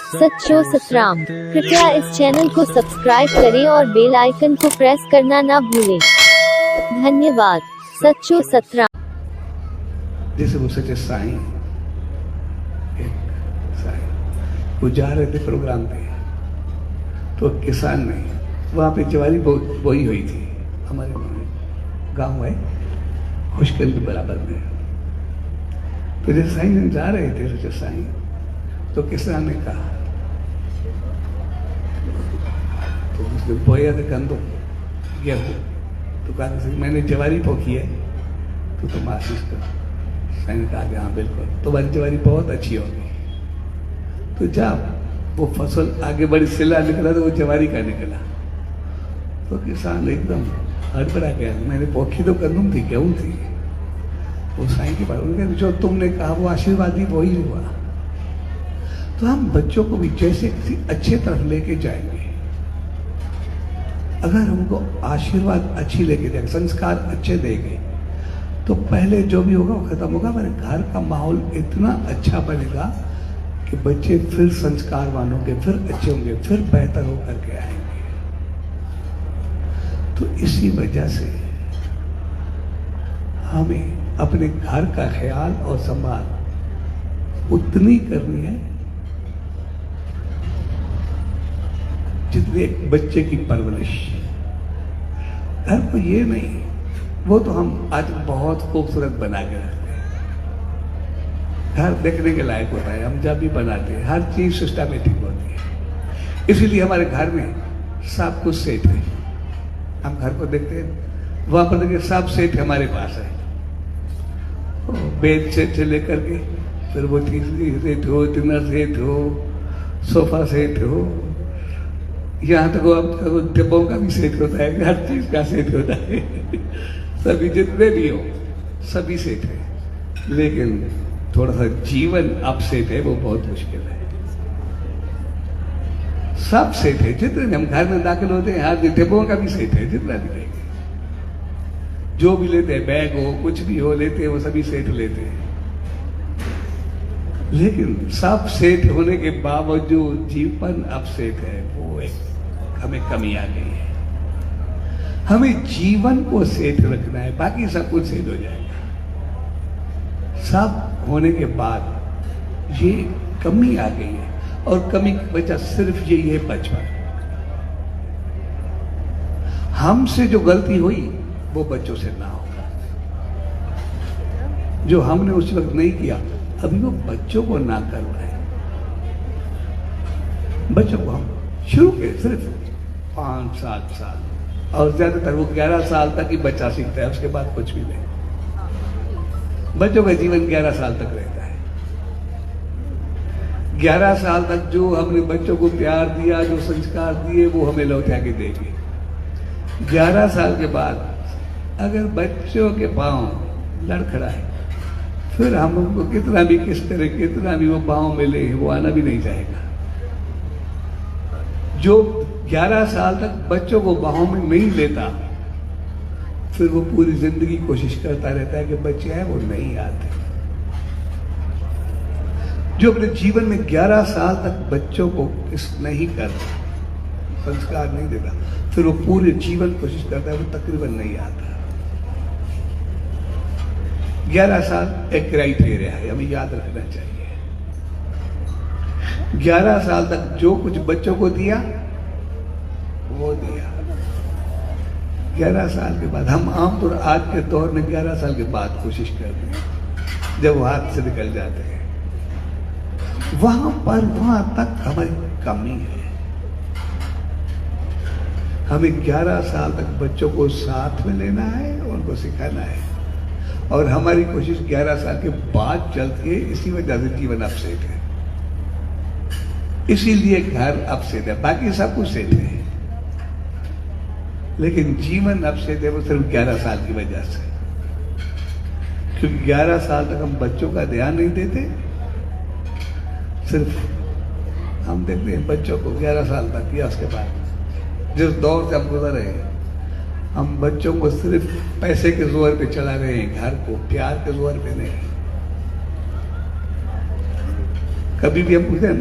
सच्चो सतराम। कृपया इस चैनल को सब्सक्राइब करें और बेल आइकन को प्रेस करना ना भूलें। धन्यवाद। सच्चो सतराम। जैसे वो सच्चे साईं, एक साईं वो जा रहे थे प्रोग्राम पे, तो किसान ने वहाँ पे ज्वारी बोई हुई थी। हमारे गांव है खुशकल के बराबर में। तो जैसे साईं जा रहे थे सच्चे साईं, तो किसान ने कहा, तो उसने बोया था गंदो गेहूँ, तो कहा मैंने ज्वारी पोखी है तो तुम आशीष करो। साईं ने कहा कि हाँ बिल्कुल, तुम्हारी ज्वारी बहुत अच्छी होगी। तो जब वो फसल आगे बड़ी सिला निकला तो वो ज्वारी का निकला, तो किसान एकदम हड़बड़ा गया। मैंने पोखी तो गंदुम थी, गेहूँ थी। वो साईं की बात, उन्होंने जो तुमने कहा वो आशीर्वाद ही वही हुआ। तो हम बच्चों को भी जैसे किसी अच्छे तरफ लेके जाएंगे, अगर हमको आशीर्वाद अच्छी लेके जाएंगे, संस्कार अच्छे देंगे, तो पहले जो भी होगा वो खत्म होगा। हमारे घर का माहौल इतना अच्छा बनेगा कि बच्चे फिर संस्कारवान होंगे, फिर अच्छे होंगे, फिर बेहतर होकर के आएंगे। तो इसी वजह से हमें अपने घर का ख्याल और संभाल उतनी करनी है जितने एक बच्चे की परवरिश। घर को ये नहीं, वो तो हम आज बहुत खूबसूरत बना के रखते हैं, घर देखने के लायक होता है, हम जब भी बनाते हैं हर चीज सिस्टमेटिक होती है। इसीलिए हमारे घर में सब कुछ सेट है। हम घर को देखते हैं, वहां पर देखिए सब सेट हमारे पास है। बेड सेट से लेकर के फिर वो टीवी सेट हो, डिनर सेट हो, सोफा सेट हो, यहाँ तक वो डिब्बों का भी सेट होता है, हर चीज का सेट होता है। सभी जितने भी हो सभी सेट है, लेकिन थोड़ा सा जीवन अब सेट है वो बहुत मुश्किल है। सब सेट है, जितने हम घर में दाखिल होते हैं हर डिब्बों का भी सेट है, जितना भी लेंगे, जो भी लेते हैं, बैग हो कुछ भी हो लेते हैं, वो सभी सेट लेते हैं। लेकिन सब सेट होने के बावजूद जीवन अब सेट है, वो एक हमें कमी आ गई है। हमें जीवन को सेट रखना है, बाकी सब कुछ सेट हो जाएगा। सब होने के बाद ये कमी आ गई है, और कमी की वजह सिर्फ यही है बचपन। हमसे जो गलती हुई वो बच्चों से ना होगा। जो हमने उस वक्त नहीं किया अभी वो बच्चों को ना करवाए। बच्चों को हम शुरू के सिर्फ 5-7 साल, और ज्यादातर वो 11 साल तक ही बच्चा सीखता है, उसके बाद कुछ भी नहीं। बच्चों का जीवन 11 साल तक रहता है। 11 साल तक जो हमने बच्चों को प्यार दिया, जो संस्कार दिए, वो हमें लौटा के देंगे। 11 साल के बाद अगर बच्चों के पांव लड़खड़ाए, फिर हम उनको कितना भी किस तरह कितना भी वो पांव मिले, वो आना भी नहीं चाहेगा। जो 11 साल तक बच्चों को बाहों में नहीं लेता, फिर वो पूरी जिंदगी कोशिश करता रहता है कि बच्चे हैं वो नहीं आते। जो अपने जीवन में 11 साल तक बच्चों को इस नहीं करता, संस्कार नहीं देता, फिर वो पूरे जीवन कोशिश करता है, वो तकरीबन नहीं आता। 11 साल एक क्राइटेरिया है, हमें याद रखना चाहिए। 11 साल तक जो कुछ बच्चों को दिया वो दिया। 11 साल के बाद हम आमतौर आज के दौर में 11 साल के बाद कोशिश करते हैं, जब वो हाथ से निकल जाते हैं, वहां तक हमारी कमी है। हमें 11 साल तक बच्चों को साथ में लेना है, उनको सिखाना है, और हमारी कोशिश 11 साल के बाद चलती है। इसी वजह से जीवन अपसेट है, इसीलिए घर अपसेट है, बाकी सब कुछ सेट है, लेकिन जीवन अपसेट है वो सिर्फ 11 साल की वजह से। क्योंकि 11 साल तक हम बच्चों का ध्यान नहीं देते। सिर्फ हम देखते हैं बच्चों को 11 साल तक, या उसके बाद जिस दौर से हम गुजर रहे हैं, हम बच्चों को सिर्फ पैसे के जोर पे चला रहे हैं, घर को प्यार के जोर पे नहीं। कभी भी हम पूछते हैं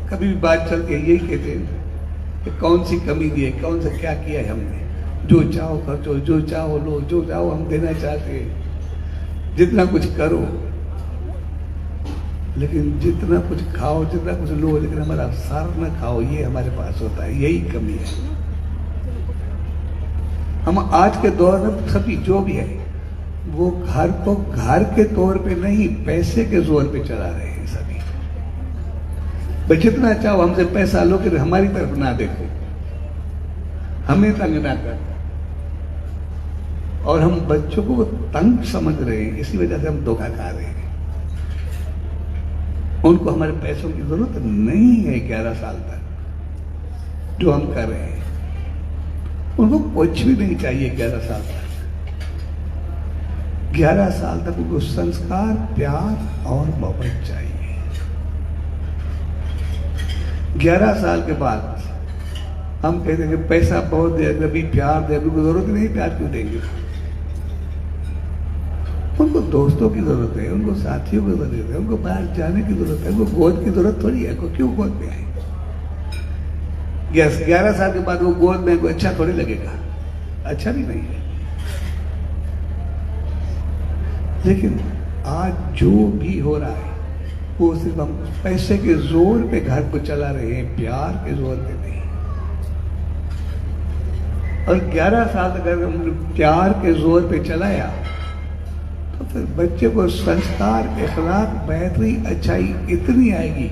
कभी भी बात चलती है यही कहते हैं कि कौन सी कमी दी है, कौन सा क्या किया है हमने। जो चाहो खर्चो, जो चाहो लो, जो चाहो हम देना चाहते हैं, जितना कुछ करो, लेकिन जितना कुछ खाओ, जितना कुछ लो, लेकिन हमारा सार न खाओ, ये हमारे पास होता है, यही कमी है। हम आज के दौर में सभी जो भी है वो घर को घर के तौर पे नहीं, पैसे के जोर पे चला रहे हैं सभी। भाई जितना चाहो हमसे पैसा लो, कि हमारी तरफ ना देखो, हमें तंग ना कर। और हम बच्चों को तंग समझ रहे हैं, इसी वजह से हम धोखा खा रहे हैं। उनको हमारे पैसों की जरूरत नहीं है 11 साल तक जो हम कर रहे हैं। उनको कुछ भी नहीं चाहिए 11 साल तक। 11 साल तक उनको संस्कार, प्यार और मोहब्बत चाहिए। 11 साल के बाद हम कहते हैं कि पैसा बहुत दे, अभी प्यार दे, उनको जरूरत नहीं, प्यार क्यों देंगे? उनको दोस्तों की जरूरत है, उनको साथियों की जरूरत है, उनको बाहर जाने की जरूरत है, उनको गोद की जरूरत थोड़ी है। क्यों गोद में आए? 11 साल के बाद वो गोद में को अच्छा थोड़ी लगेगा, अच्छा भी नहीं है। लेकिन आज जो भी हो रहा है वो सिर्फ हम पैसे के जोर पे घर को चला रहे हैं, प्यार के जोर पे नहीं। और 11 साल तक अगर हमने प्यार के जोर पे चलाया तो फिर बच्चे को संस्कार, इखलाक, बेहतरी, अच्छाई इतनी आएगी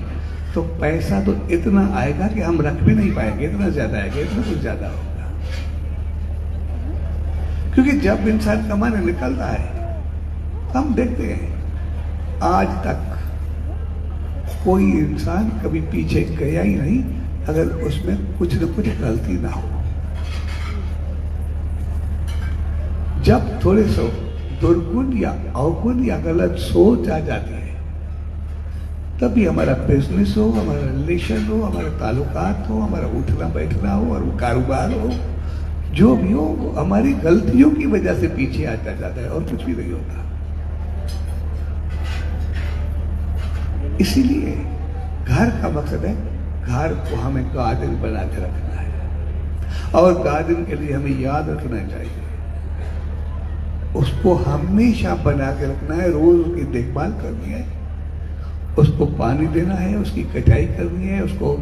तो पैसा तो इतना आएगा कि हम रख भी नहीं पाएंगे, इतना ज्यादा आएगा, इतना कुछ ज्यादा होगा। क्योंकि जब इंसान कमाने निकलता है तो हम देखते हैं आज तक कोई इंसान कभी पीछे गया ही नहीं अगर उसमें कुछ न कुछ गलती ना हो। जब थोड़े से दुर्गुण या अवगुण या गलत सोच आ जाती है तभी हमारा बिजनेस हो, हमारा रिलेशन हो, हमारे ताल्लुकात हो, हमारा उठना बैठना हो और कारोबार हो, जो भी हो, वो हमारी गलतियों की वजह से पीछे आता जाता है और कुछ भी नहीं होता। इसीलिए घर का मकसद है, घर को हमें गार्डन बना के रखना है और गार्डन के लिए हमें याद रखना चाहिए, उसको हमेशा बना के रखना है, रोज उसकी देखभाल करनी है, उसको पानी देना है, उसकी कटाई करनी है, उसको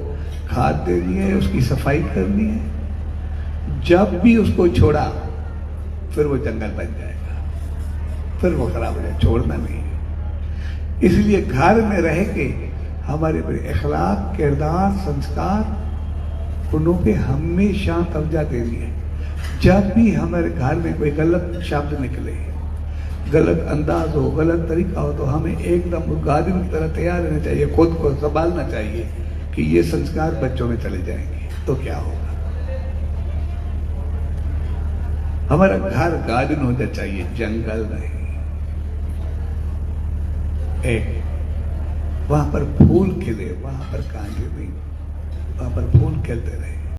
खाद देनी है, उसकी सफाई करनी है। जब भी उसको छोड़ा फिर वो जंगल बन जाएगा, फिर वो खराब हो जाएगा, छोड़ना नहीं है। इसलिए घर में रह के हमारे इखलाक, किरदार, संस्कार उन्हों पे हमेशा तवज्जो देनी है। जब भी हमारे घर में कोई गलत शब्द निकले, गलत अंदाज हो, गलत तरीका हो, तो हमें एकदम गार्डन की तरह तैयार रहना चाहिए, खुद को संभालना चाहिए कि ये संस्कार बच्चों में चले जाएंगे तो क्या होगा। हमारा घर गार्डन होना चाहिए, जंगल नहीं। एक वहां पर फूल खिले, वहां पर कांटे नहीं, वहां पर फूल खिलते रहे।